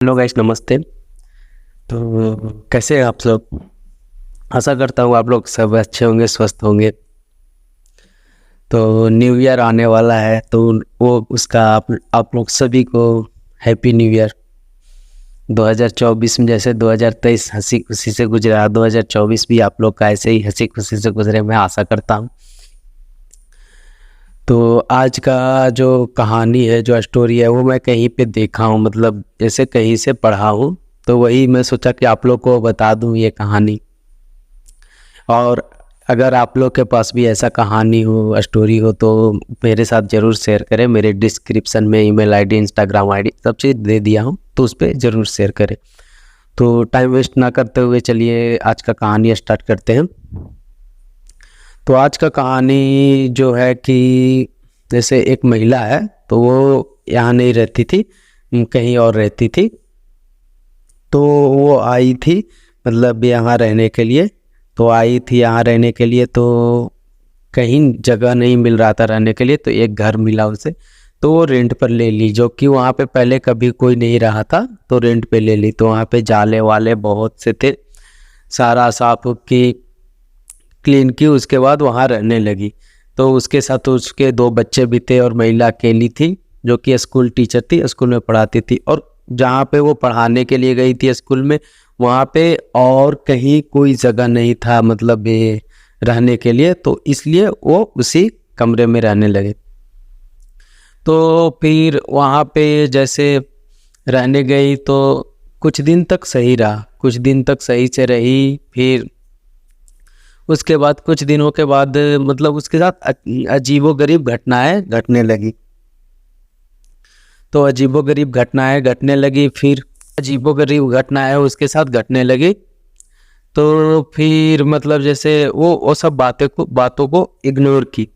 Hello guys, नमस्ते। तो कैसे हैं आप सब? आशा करता हूँ आप लोग सब अच्छे होंगे, स्वस्थ होंगे। तो न्यू ईयर आने वाला है, तो वो उसका आप लोग सभी को हैप्पी न्यू ईयर। 2024 में जैसे 2023 हंसी खुशी से गुजरा, 2024 भी आप लोग का ऐसे ही हंसी खुशी से गुजरे, मैं आशा करता हूँ। तो आज का जो कहानी है, जो स्टोरी है, वो मैं कहीं पे देखा हूँ, मतलब जैसे कहीं से पढ़ा हूँ, तो वही मैं सोचा कि आप लोग को बता दूँ ये कहानी। और अगर आप लोग के पास भी ऐसा कहानी हो, स्टोरी हो, तो मेरे साथ ज़रूर शेयर करें। मेरे डिस्क्रिप्शन में ईमेल आईडी, इंस्टाग्राम आईडी सब चीज़ दे दिया हूँ, तो उस पर ज़रूर शेयर करें। तो टाइम वेस्ट ना करते हुए चलिए आज का कहानी स्टार्ट करते हैं। तो आज का कहानी जो है कि जैसे एक महिला है, तो वो यहाँ नहीं रहती थी, कहीं और रहती थी। तो वो आई थी, मतलब यहाँ रहने के लिए। तो आई थी यहाँ रहने के लिए, तो कहीं जगह नहीं मिल रहा था रहने के लिए, तो एक घर मिला उसे। तो वो रेंट पर ले ली, जो कि वहाँ पे पहले कभी कोई नहीं रहा था, तो रेंट पे ले ली। तो वहाँ पे जाले वाले बहुत से थे, सारा साफ की क्लीन की, उसके बाद वहाँ रहने लगी। तो उसके साथ उसके 2 बच्चे भी थे और महिला अकेली थी, जो कि स्कूल टीचर थी, स्कूल में पढ़ाती थी। और जहाँ पे वो पढ़ाने के लिए गई थी स्कूल में, वहाँ पे और कहीं कोई जगह नहीं था, मतलब ये रहने के लिए, तो इसलिए वो उसी कमरे में रहने लगे। तो फिर वहाँ पे जैसे रहने गई, तो कुछ दिन तक सही रहा, कुछ दिन तक सही से रही। फिर उसके बाद कुछ दिनों के बाद मतलब उसके साथ अजीबोगरीब घटनाएं घटने लगी। तो अजीबोगरीब घटनाएं घटने लगी, फिर अजीबोगरीब घटनाएं उसके साथ घटने लगी। तो फिर मतलब जैसे वो सब बातों को इग्नोर की।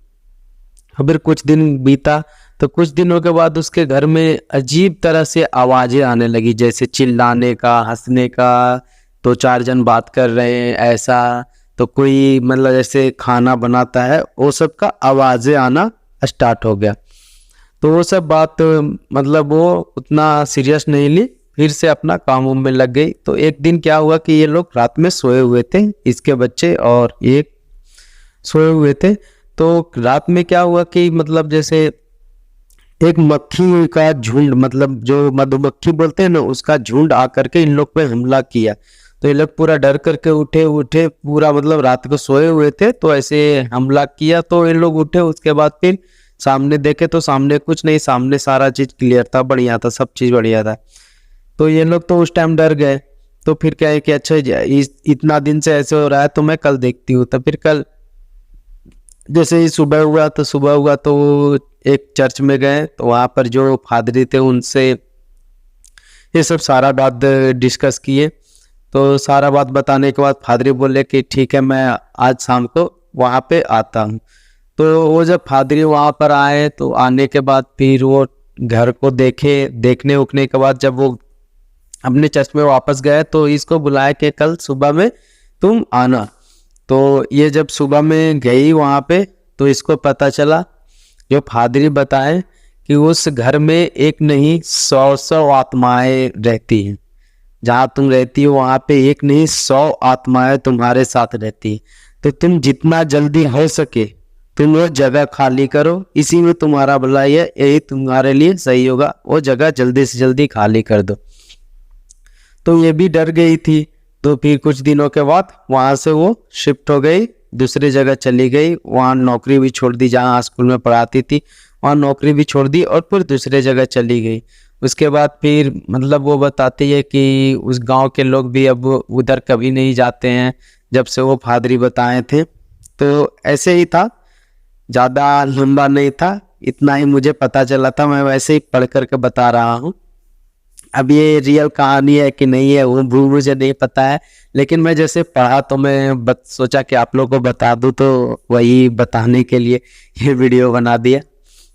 फिर कुछ दिन बीता, तो कुछ दिनों के बाद उसके घर में अजीब तरह से आवाज़ें आने लगी, जैसे चिल्लाने का, हंसने का, 2-4 जन बात कर रहे हैं ऐसा। तो कोई मतलब जैसे खाना बनाता है, वो सब का आवाज़ें आना स्टार्ट हो गया। तो वो सब बात मतलब वो उतना सीरियस नहीं ली, फिर से अपना काम में लग गई। तो एक दिन क्या हुआ कि ये लोग रात में सोए हुए थे, इसके बच्चे और एक सोए हुए थे। तो रात में क्या हुआ कि मतलब जैसे एक मक्खी का झुंड, मतलब जो मधुमक्खी बोलते हैं ना, उसका झुंड आकर के इन लोग पे हमला किया। तो ये लोग पूरा डर करके उठे पूरा, मतलब रात को सोए हुए थे, तो ऐसे हमला किया। तो इन लोग उठे, उसके बाद फिर सामने देखे, तो सामने कुछ नहीं, सामने सारा चीज क्लियर था, बढ़िया था, सब चीज बढ़िया था। तो ये लोग तो उस टाइम डर गए। तो फिर क्या है कि अच्छा इतना दिन से ऐसे हो रहा है, तो मैं कल देखती हूँ। तो फिर कल जैसे ही सुबह हुआ, तो एक चर्च में गए, तो वहाँ पर जो फादरी थे उनसे ये सब सारा बात डिस्कस किए। तो सारा बात बताने के बाद फादरी बोले कि ठीक है, मैं आज शाम को वहाँ पे आता हूँ। तो वो जब फादरी वहाँ पर आए, तो आने के बाद फिर वो घर को देखने उखने के बाद जब वो अपने चर्च में वापस गए, तो इसको बुलाया कि कल सुबह में तुम आना। तो ये जब सुबह में गई वहाँ पे, तो इसको पता चला, जो फादरी बताए, कि उस घर में एक नहीं 100 आत्माएं रहती हैं। जहाँ तुम रहती हो वहाँ पे एक नहीं 100 आत्माएं तुम्हारे साथ रहती है। तो तुम जितना जल्दी हो सके तुम वो जगह खाली करो, इसी में तुम्हारा भलाई है, यही तुम्हारे लिए सही होगा, वो जगह जल्दी से जल्दी खाली कर दो। तो ये भी डर गई थी। तो फिर कुछ दिनों के बाद वहाँ से वो शिफ्ट हो गई, दूसरी जगह चली गई। वहाँ नौकरी भी छोड़ दी, जहाँ स्कूल में पढ़ाती थी वहाँ नौकरी भी छोड़ दी, और फिर दूसरे जगह चली गई। उसके बाद फिर मतलब वो बताती है कि उस गांव के लोग भी अब उधर कभी नहीं जाते हैं, जब से वो फादरी बताए थे। तो ऐसे ही था, ज़्यादा लंबा नहीं था, इतना ही मुझे पता चला था, मैं वैसे ही पढ़ करके बता रहा हूँ। अब ये रियल कहानी है कि नहीं है वो मुझे नहीं पता है, लेकिन मैं जैसे पढ़ा तो मैं सोचा कि आप लोगों को बता दूं, तो वही बताने के लिए ये वीडियो बना दिया।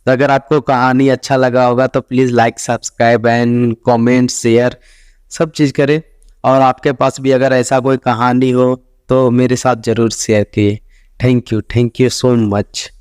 तो अगर आपको कहानी अच्छा लगा होगा तो please like, subscribe and comment, share सब चीज़ करें। और आपके पास भी अगर ऐसा कोई कहानी हो तो मेरे साथ ज़रूर शेयर कीजिए। Thank you so much.